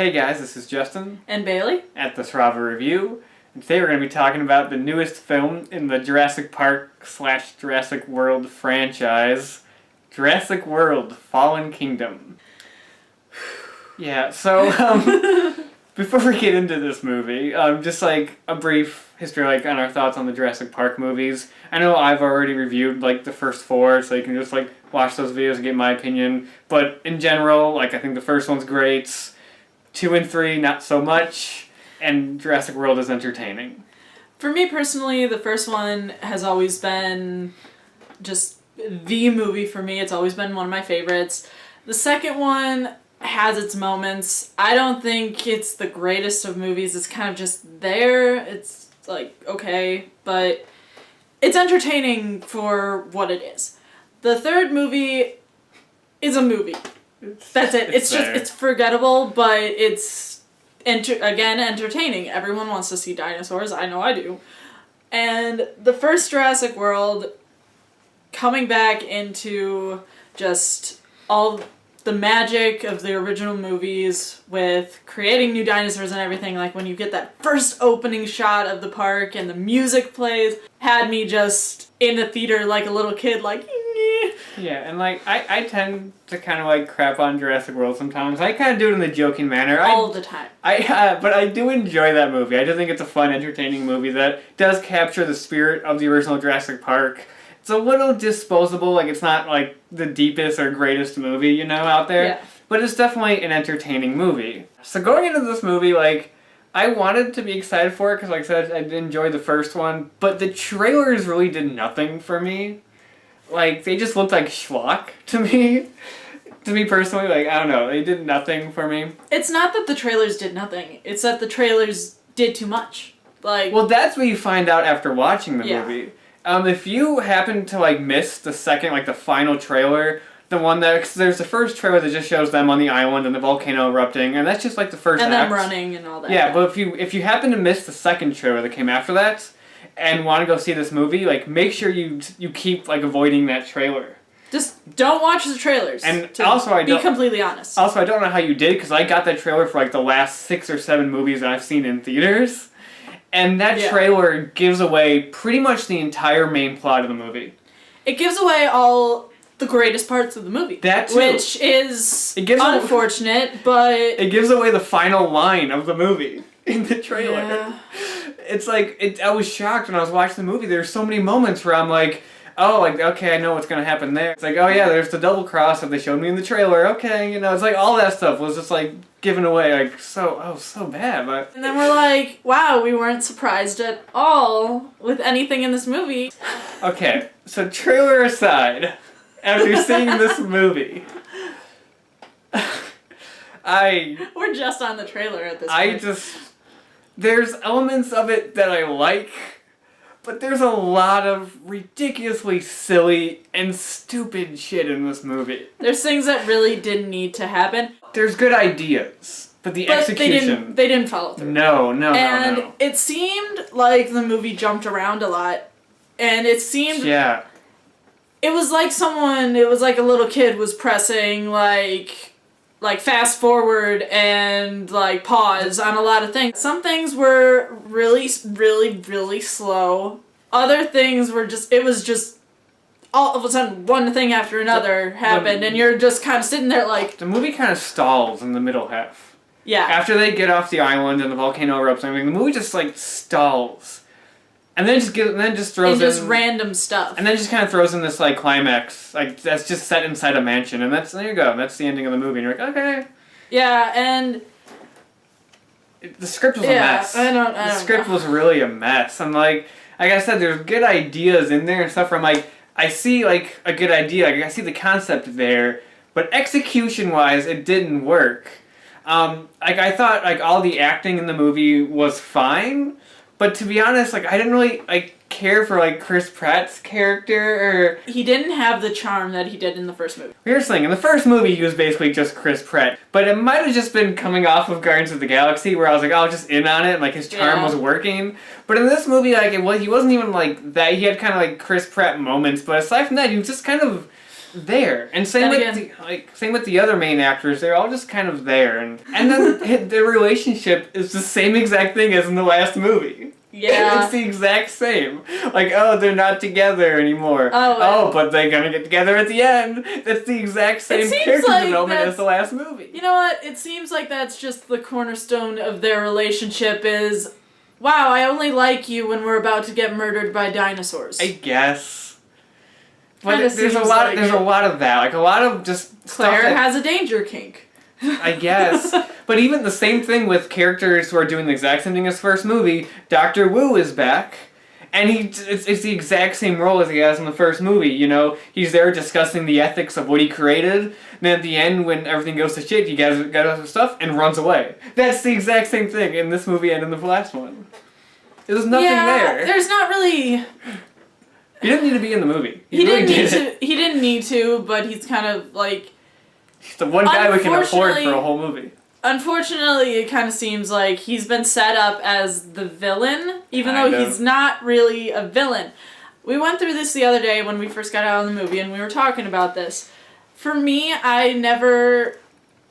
Hey guys, this is Justin And Bailey. at the Srava Review, and today we're going to be talking about the newest film in the Jurassic Park / Jurassic World franchise, Jurassic World: Fallen Kingdom. Yeah, so before we get into this movie, just like a brief history on our thoughts on the Jurassic Park movies. I know I've already reviewed the first 4, so you can just watch those videos and get my opinion. But in general, I think the first one's great. 2 and 3, not so much, and Jurassic World is entertaining. For me personally, the first one has always been just the movie for me. It's always been one of my favorites. The second one has its moments. I don't think it's the greatest of movies. It's kind of just there. It's okay, but it's entertaining for what it is. The third movie is a movie. That's it. It's forgettable, but it's entertaining. Everyone wants to see dinosaurs. I know I do. And the first Jurassic World, coming back into just all the magic of the original movies with creating new dinosaurs and everything, when you get that first opening shot of the park and the music plays, had me just in the theater like a little kid, Yeah, and I tend to kind of crap on Jurassic World sometimes. I kind of do it in the joking manner. All the time. But I do enjoy that movie. I do think it's a fun, entertaining movie that does capture the spirit of the original Jurassic Park. It's a little disposable, it's not the deepest or greatest movie, out there. Yeah. But it's definitely an entertaining movie. So going into this movie, I wanted to be excited for it because, I said, I did enjoy the first one, but the trailers really did nothing for me. They just looked like schlock to me. To me personally, I don't know, they did nothing for me. It's not that the trailers did nothing. It's that the trailers did too much. Well, that's what you find out after watching the movie. If you happen to, miss the second, the final trailer, the one that, cause there's the first trailer that just shows them on the island and the volcano erupting, and that's just, the first and act. them running and all that. Yeah, but if you happen to miss the second trailer that came after that, and want to go see this movie, make sure you keep, avoiding that trailer. Just don't watch the trailers. And also, be completely honest. Also, I don't know how you did, because I got that trailer for, the last 6 or 7 movies that I've seen in theaters. And that trailer gives away pretty much the entire main plot of the movie. It gives away all the greatest parts of the movie. That too. Which is unfortunate, but... It gives away the final line of the movie in the trailer. Yeah. It's I was shocked when I was watching the movie. There's so many moments where I'm okay, I know what's going to happen there. It's oh yeah, there's the double cross that they showed me in the trailer. Okay, it's all that stuff was just given away so bad. But and then we're wow, we weren't surprised at all with anything in this movie. Okay, so trailer aside, after seeing this movie, we're just on the trailer at this point. There's elements of it that I like. But there's a lot of ridiculously silly and stupid shit in this movie. There's things that really didn't need to happen. There's good ideas, but the execution... They didn't follow through. No. And it seemed like the movie jumped around a lot. And it seemed... Yeah. It was like a little kid was pressing, fast forward and pause on a lot of things. Some things were really, really, really slow. Other things were it was just all of a sudden one thing after another happened and you're just kind of sitting there The movie kind of stalls in the middle half. Yeah. After they get off the island and the volcano erupts and everything, the movie just stalls. And then just throws in random stuff. And then just kind of throws in this climax, that's just set inside a mansion, and there you go. That's the ending of the movie. And you're okay. Yeah, and the script was a mess. The script was really a mess. And like I said, there's good ideas in there and stuff. Where I'm I see a good idea. I see the concept there, but execution-wise, it didn't work. I thought all the acting in the movie was fine. But to be honest, I didn't really care for Chris Pratt's character. He didn't have the charm that he did in the first movie. Here's the thing, in the first movie he was basically just Chris Pratt. But it might have just been coming off of Guardians of the Galaxy where I was I was just in on it and his charm was working. But in this movie he wasn't even that. He had kind of Chris Pratt moments, but aside from that he was just kind of there. And Then again- same with the other main actors. They're all just kind of there, and then their relationship is the same exact thing as in the last movie. Yeah. It's the exact same. Like, oh, they're not together anymore. Oh, but they're gonna get together at the end. That's the exact same seems character like development that's- as the last movie. You know what? It seems like that's just the cornerstone of their relationship is, wow, I only like you when we're about to get murdered by dinosaurs. I guess. But Kinda there's a seems lot. like There's it. a lot of that. Like a lot of just Claire stuff that, has a danger kink. I guess. But even the same thing with characters who are doing the exact same thing as first movie. Dr. Wu is back. And it's the exact same role as he has in the first movie, you know? He's there discussing the ethics of what he created. And then at the end, when everything goes to shit, he gathers his stuff and runs away. That's the exact same thing in this movie and in the last one. There's nothing there. There's not really... He didn't need to be in the movie. He really didn't need didn't. to. He didn't need to, but he's kind of like... He's the one guy we can afford for Unfortunately- a whole movie. Unfortunately, it kind of seems like he's been set up as the villain, even though Kind of. he's not really a villain. We went through this the other day when we first got out of the movie, and we were talking about this. For me, I never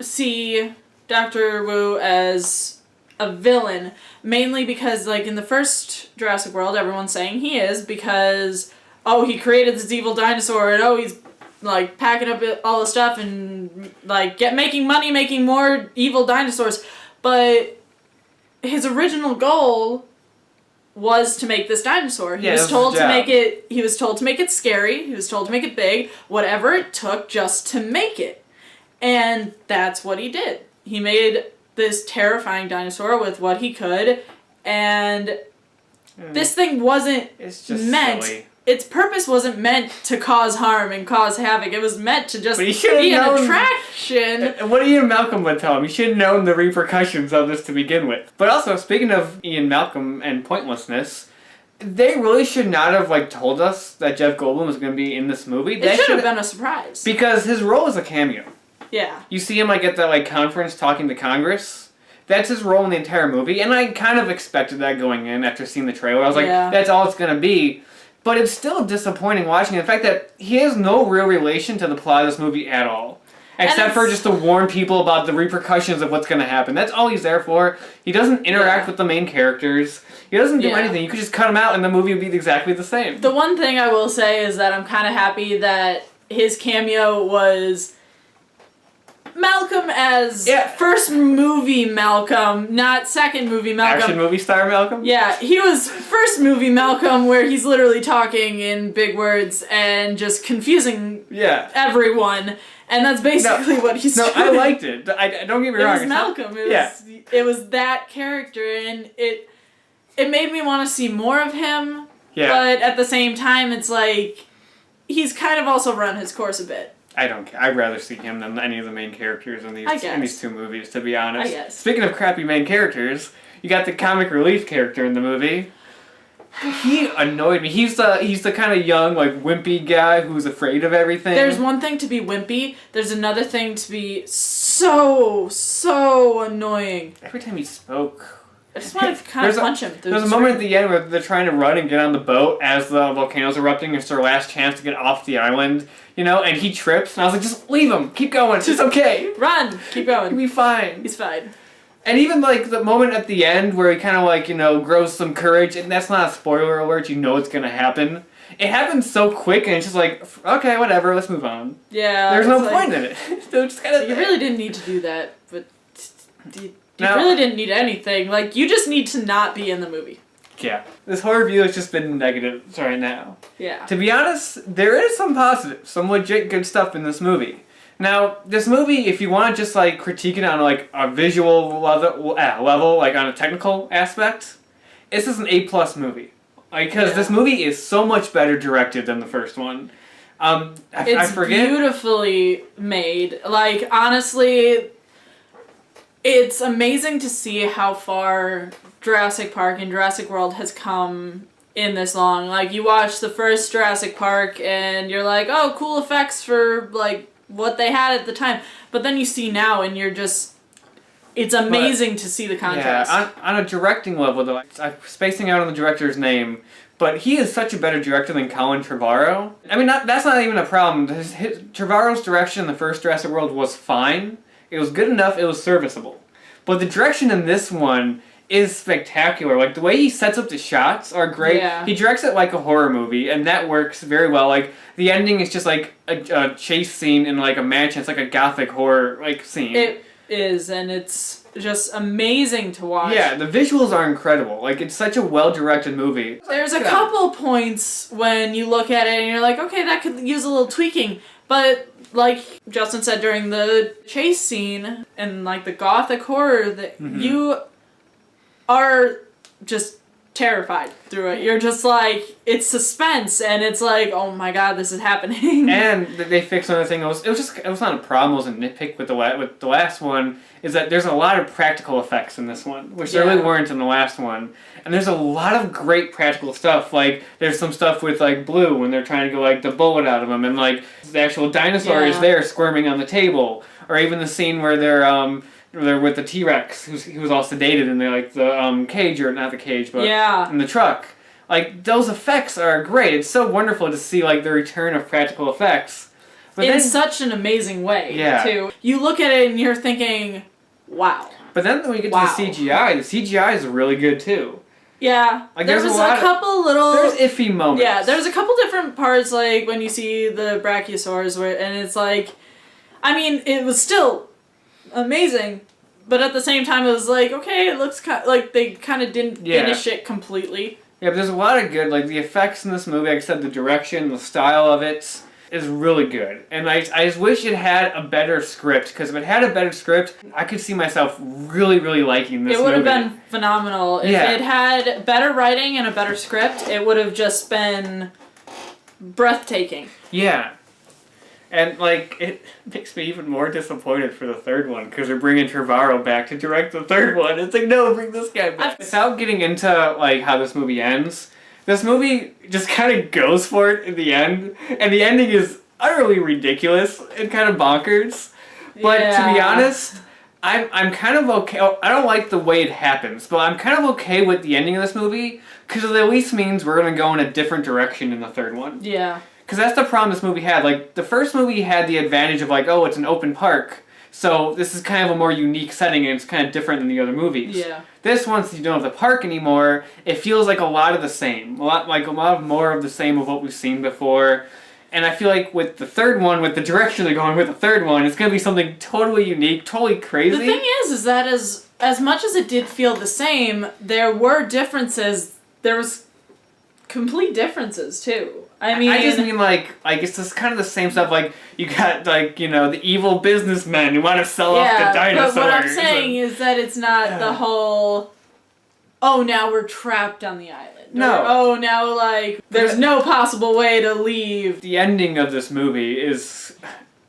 see Dr. Wu as a villain, mainly because, like, in the first Jurassic World, everyone's saying he is because, oh, he created this evil dinosaur, and oh, he's like packing up all the stuff and like making money making more evil dinosaurs, but his original goal was to make this dinosaur. He was told to make it scary, he was told to make it big, whatever it took just to make it. And that's what he did. He made this terrifying dinosaur with what he could, and this thing wasn't It's just meant silly. Its purpose wasn't meant to cause harm and cause havoc. It was meant to just But he should've be an known- attraction. And what Ian Malcolm would tell him, he should have known the repercussions of this to begin with. But also, speaking of Ian Malcolm and pointlessness, they really should not have like told us that Jeff Goldblum was going to be in this movie. It That should have been a surprise. because his role is a cameo. Yeah. You see him like at that like conference talking to Congress. That's his role in the entire movie, and I kind of expected that going in after seeing the trailer. I was like, Yeah. that's all it's going to be. But it's still disappointing watching the fact that he has no real relation to the plot of this movie at all. Except for just to warn people about the repercussions of what's going to happen. That's all he's there for. He doesn't interact with the main characters. He doesn't do anything. You could just cut him out and the movie would be exactly the same. The one thing I will say is that I'm kind of happy that his cameo was Malcolm as first movie Malcolm, not second movie Malcolm. Action movie star Malcolm? Yeah, he was first movie Malcolm where he's literally talking in big words and just confusing everyone. And that's basically what he's doing. No, I liked it. Don't get me wrong. It was Malcolm. It was that character, and it made me want to see more of him. Yeah. But at the same time, it's like he's kind of also run his course a bit. I don't care. I'd rather see him than any of the main characters in these two movies, to be honest. I guess. Speaking of crappy main characters, you got the comic relief character in the movie. He annoyed me. He's the kind of young, like, wimpy guy who's afraid of everything. There's one thing to be wimpy. There's another thing to be so annoying. Every time he spoke... I just want to kind of punch him. There's a moment at the end where they're trying to run and get on the boat as the volcano's erupting. It's their last chance to get off the island, you know, and he trips. And I was like, just leave him. Keep going. It's okay. Run. Keep going. He'll be fine. He's fine. And even, like, the moment at the end where he kind of, like, you know, grows some courage, and that's not a spoiler alert, you know it's going to happen. It happens so quick, and it's just like, okay, whatever, let's move on. Yeah. There's no point in it. So just kind of you really didn't need to do that, but you really didn't need anything. Like, you just need to not be in the movie. Yeah. This whole review has just been negatives right now. Yeah. To be honest, there is some positives, some legit good stuff in this movie. Now, this movie, if you want to just, like, critique it on, like, a visual level, like, on a technical aspect, this is an A+ movie. Because this movie is so much better directed than the first one. I forget. Beautifully made. Like, honestly, it's amazing to see how far Jurassic Park and Jurassic World has come in this long. Like, you watch the first Jurassic Park and you're like, oh, cool effects for, like, what they had at the time. But then you see now and you're just... It's amazing to see the contrast. Yeah, on a directing level, though, I'm spacing out on the director's name, but he is such a better director than Colin Trevorrow. I mean, that's not even a problem. Trevorrow's direction in the first Jurassic World was fine. It was good enough, it was serviceable. But the direction in this one is spectacular. Like, the way he sets up the shots are great. Yeah. He directs it like a horror movie, and that works very well. Like, the ending is just like a chase scene in like a mansion. It's like a gothic horror like scene. It is, and it's just amazing to watch. Yeah, the visuals are incredible. Like, it's such a well-directed movie. There's a couple points when you look at it and you're like, okay, that could use a little tweaking. But like Justin said during the chase scene and like the gothic horror, that you are just terrified through it. You're just like, it's suspense, and it's like, oh my god, this is happening. And they fixed another thing. It was not a problem. It was a nitpick with the last one. Is that there's a lot of practical effects in this one, which there really weren't in the last one. And there's a lot of great practical stuff. Like, there's some stuff with like Blue when they're trying to get like the bullet out of him, and like the actual dinosaur is there squirming on the table, or even the scene where they're with the T-Rex, who was all sedated in the cage, or not the cage, but in the truck. Like, those effects are great. It's so wonderful to see like the return of practical effects. But in such an amazing way, too. You look at it and you're thinking, wow. But then when you get to the CGI is really good too. Yeah, like, there's a couple little... There's iffy moments. Yeah, there's a couple different parts, like when you see the brachiosaurs, and it's like... I mean, it was still amazing, but at the same time it was like, okay, it looks like they kind of didn't finish it completely. Yeah, but there's a lot of good, like the effects in this movie, like I said, the direction, the style of it is really good. And I just wish it had a better script, because if it had a better script, I could see myself really, really liking this movie. It would have been phenomenal. If it had better writing and a better script, it would have just been breathtaking. Yeah. And, like, it makes me even more disappointed for the third one, because they're bringing Trevorrow back to direct the third one. It's like, no, bring this guy back. Without getting into, like, how this movie ends, this movie just kind of goes for it in the end, and the ending is utterly ridiculous and kind of bonkers. But to be honest, I'm kind of okay. I don't like the way it happens, but I'm kind of okay with the ending of this movie, because it at least means we're going to go in a different direction in the third one. Yeah. Because that's the problem this movie had. Like, the first movie had the advantage of, like, oh, it's an open park, so this is kind of a more unique setting, and it's kind of different than the other movies. Yeah. This one, since you don't have the park anymore, it feels like a lot of the same. A lot more of the same of what we've seen before. And I feel like with the third one, with the direction they're going with the third one, it's going to be something totally unique, totally crazy. The thing is that as much as it did feel the same, there were differences. There was complete differences, too. I mean, I just mean like it's just kind of the same stuff. Like, you got, like, you know, the evil businessmen who want to sell off the dinosaurs. But what I'm saying is that it's not the whole, oh, now we're trapped on the island. No. Or, oh, now, like, there's no possible way to leave. The ending of this movie is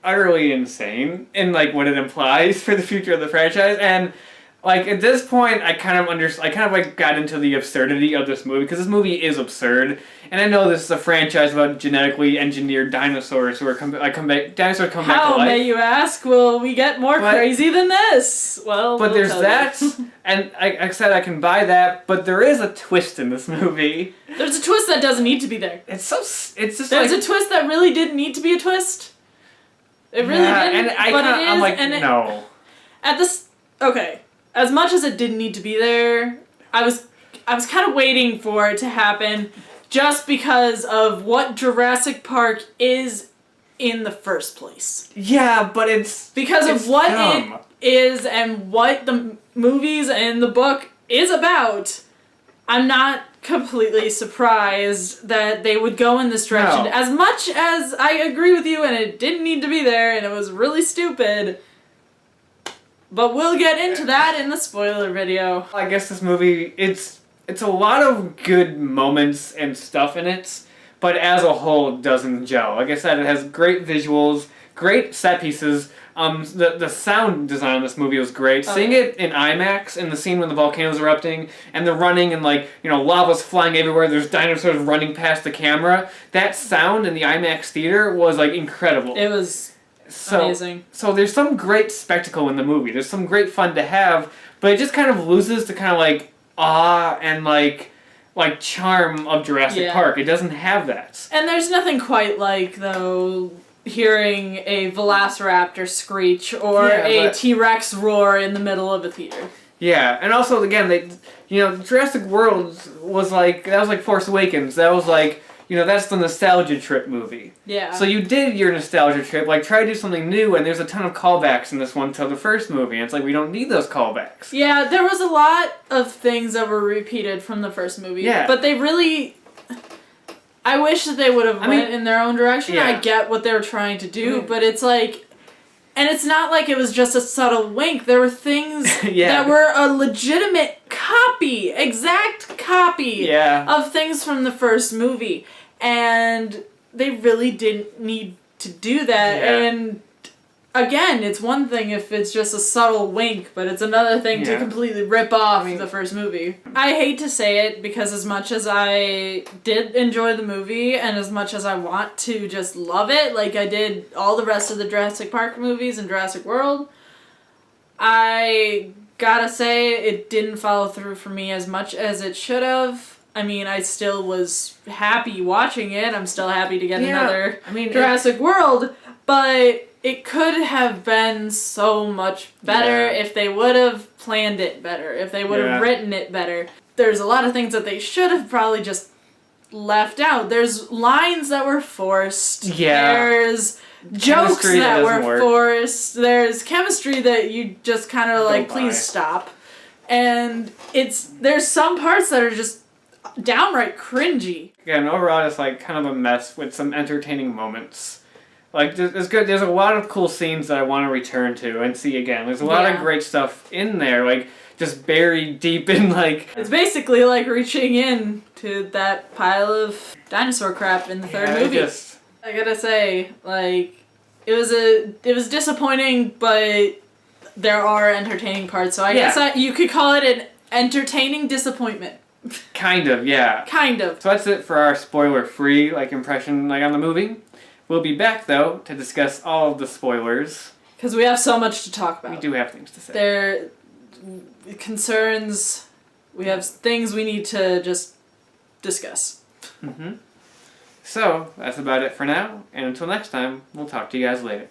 utterly insane in, like, what it implies for the future of the franchise. And, like, at this point, I kind of got into the absurdity of this movie, because this movie is absurd. And I know this is a franchise about genetically engineered dinosaurs who are dinosaurs come back to life. How, may you ask? Will we get more crazy than this? Well, but there's that, and I said I can buy that, but there is a twist in this movie. There's a twist that doesn't need to be there. There's a twist that really didn't need to be a twist. It really didn't, and I'm like, no. Okay, as much as it didn't need to be there, I was kind of waiting for it to happen, just because of what Jurassic Park is in the first place. Yeah, but it's of what it is and what the movies and the book is about. I'm not completely surprised that they would go in this direction. No. As much as I agree with you and it didn't need to be there and it was really stupid. But we'll get into that in the spoiler video. I guess this movie, it's a lot of good moments and stuff in it, but as a whole, it doesn't gel. Like I said, it has great visuals, great set pieces. The sound design of this movie was great. Seeing it in IMAX, in the scene when the volcano's erupting, and the running, and, like, you know, lava's flying everywhere, there's dinosaurs running past the camera, that sound in the IMAX theater was, like, incredible. It was amazing. So there's some great spectacle in the movie. There's some great fun to have, but it just kind of loses to kind of, like, awe and, like like charm of Jurassic Park. It doesn't have that. And there's nothing quite like, though, hearing a velociraptor screech or a T-Rex roar in the middle of a theater. Yeah, and also again, Jurassic World was like Force Awakens. That was like, that's the nostalgia trip movie. Yeah. So you did your nostalgia trip, like try to do something new, and there's a ton of callbacks in this one to the first movie, and it's like we don't need those callbacks. Yeah, there was a lot of things that were repeated from the first movie. Yeah. But they really... I wish that they would have went in their own direction. Yeah. I get what they were trying to do, but it's like... And it's not like it was just a subtle wink. There were things that were a legitimate copy, exact copy of things from the first movie. And they really didn't need to do that. Yeah. And again, it's one thing if it's just a subtle wink, but it's another thing to completely rip off the first movie. I hate to say it because as much as I did enjoy the movie and as much as I want to just love it, like I did all the rest of the Jurassic Park movies and Jurassic World, I gotta say it didn't follow through for me as much as it should have. I mean, I still was happy watching it. I'm still happy to get another Jurassic World, but it could have been so much better if they would have planned it better, if they would have written it better. There's a lot of things that they should have probably just left out. There's lines that were forced. Yeah. There's jokes that were forced. There's chemistry that you just kind of like, please stop. And there's some parts that are just downright cringy. Yeah, and overall it's like kind of a mess with some entertaining moments. Like, there's a lot of cool scenes that I want to return to and see again. There's a lot of great stuff in there, like, just buried deep in, like... It's basically like reaching in to that pile of dinosaur crap in the third movie. I gotta say, like, it was disappointing, but there are entertaining parts, so I guess you could call it an entertaining disappointment. Kind of, yeah. Kind of. So that's it for our spoiler-free, impression, on the movie. We'll be back, though, to discuss all of the spoilers. Because we have so much to talk about. We do have things to say. There are concerns. We have things we need to just discuss. So, that's about it for now. And until next time, we'll talk to you guys later.